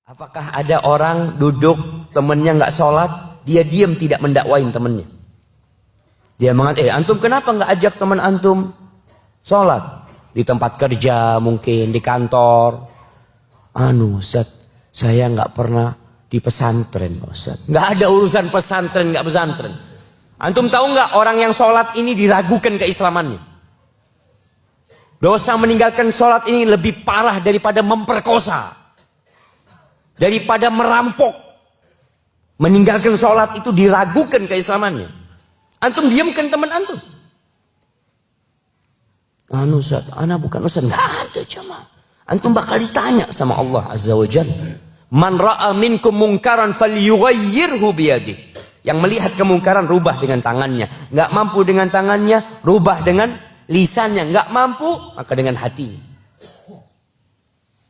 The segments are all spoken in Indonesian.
Apakah ada orang duduk, temennya nggak sholat, dia diam tidak mendakwain temennya. Dia mengatakan, antum kenapa nggak ajak teman antum sholat? Di tempat kerja mungkin, di kantor. Ustaz, saya nggak pernah di pesantren Ustaz. Nggak ada urusan pesantren, nggak pesantren. Antum tahu nggak orang yang sholat ini diragukan keislamannya? Dosa meninggalkan sholat ini lebih parah daripada memperkosa. Daripada merampok. Meninggalkan sholat itu diragukan keislamannya. Antum diamkan teman antum. Ustaz, ana bukan Ustaz. Nggak ada jamaah. Antum bakal ditanya sama Allah Azza wa Jalla. Man ra'a minkum mungkaran falyughayyirhu biyadihi. Yang melihat kemungkaran rubah dengan tangannya. Nggak mampu dengan tangannya, rubah dengan lisannya. Nggak mampu, maka dengan hatinya.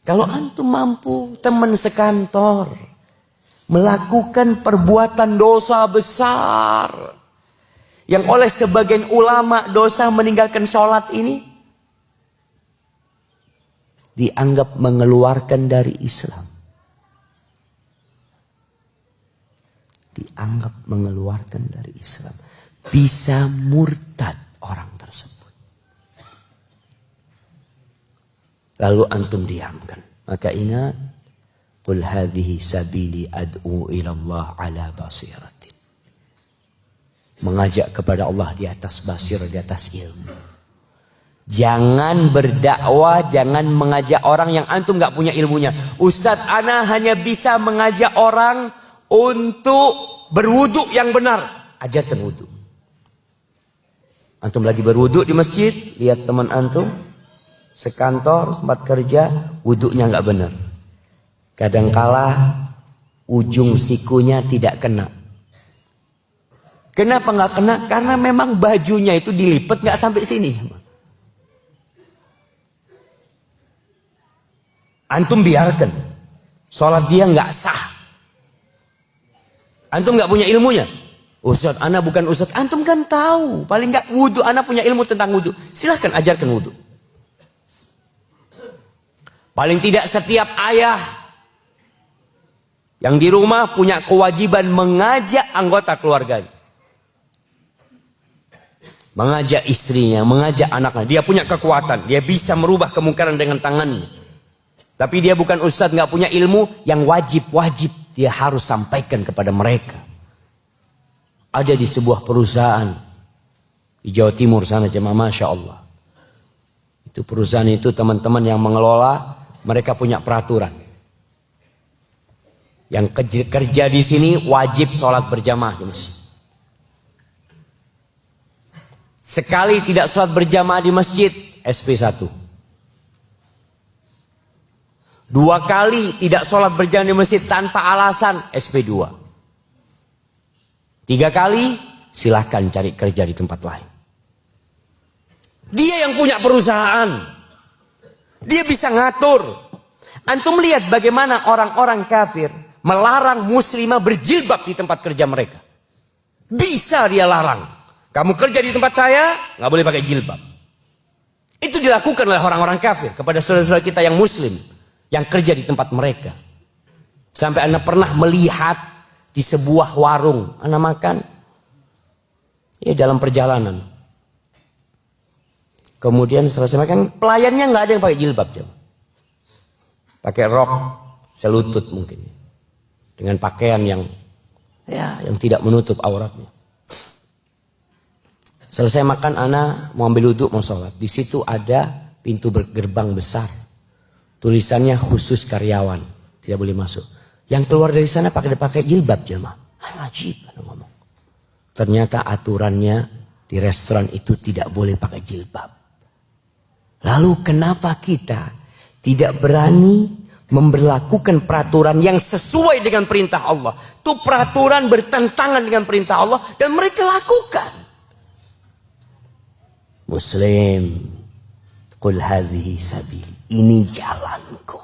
Kalau antum mampu, teman sekantor melakukan perbuatan dosa besar yang oleh sebagian ulama dosa meninggalkan sholat ini dianggap mengeluarkan dari Islam. Dianggap mengeluarkan dari Islam. Bisa murtad orang tersebut. Lalu antum diamkan. Maka ingat, qul hadhihi sabili ad'u ila Allah ala basiratin. Mengajak kepada Allah di atas basirah, di atas ilmu. Jangan berdakwah, jangan mengajak orang yang antum nggak punya ilmunya. Ustadz, ana hanya bisa mengajak orang untuk berwudu yang benar. Ajarkan wudu. Antum lagi berwudu di masjid, lihat teman antum sekantor, tempat kerja, wudunya nggak benar. Kadangkala ujung sikunya tidak kena. Kenapa nggak kena? Karena memang bajunya itu dilipat nggak sampai sini. Antum biarkan, sholat dia nggak sah. Antum nggak punya ilmunya. Ustadz, ana bukan ustadz. Antum kan tahu, paling nggak wudu. Ana punya ilmu tentang wudu. Silahkan ajarkan wudu. Paling tidak setiap ayah yang di rumah punya kewajiban mengajak anggota keluarganya. Mengajak istrinya, mengajak anaknya. Dia punya kekuatan, dia bisa merubah kemungkaran dengan tangannya. Tapi dia bukan ustadz, nggak punya ilmu yang wajib dia harus sampaikan kepada mereka. Ada di sebuah perusahaan di Jawa Timur sana, jemaah, masya Allah. Itu perusahaan itu teman-teman yang mengelola, mereka punya peraturan. Yang kerja di sini wajib sholat berjamaah di masjid. Sekali tidak sholat berjamaah di masjid, SP1. 2 kali tidak sholat berjamaah di masjid tanpa alasan, SP2. 3 kali, silahkan cari kerja di tempat lain. Dia yang punya perusahaan. Dia bisa ngatur. Antum lihat bagaimana orang-orang kafir melarang muslimah berjilbab di tempat kerja mereka. Bisa dia larang. Kamu kerja di tempat saya, nggak boleh pakai jilbab. Itu dilakukan oleh orang-orang kafir kepada saudara-saudara kita yang muslim yang kerja di tempat mereka. Sampai Anda pernah melihat di sebuah warung, Anda makan, ya dalam perjalanan. Kemudian selesai makan, pelayannya nggak ada yang pakai jilbab, pakai rok selutut mungkin, dengan pakaian yang tidak menutup auratnya. Selesai makan, ana mau ambil wudhu, mau sholat. Di situ ada pintu gerbang besar, tulisannya khusus karyawan, tidak boleh masuk. Yang keluar dari sana pakai jilbab, jemaah. Ajib, ngomong. Ternyata aturannya di restoran itu tidak boleh pakai jilbab. Lalu kenapa kita tidak berani memberlakukan peraturan yang sesuai dengan perintah Allah? Itu peraturan bertentangan dengan perintah Allah dan mereka lakukan. Muslim, qul hadhihi sabili, ini jalanku.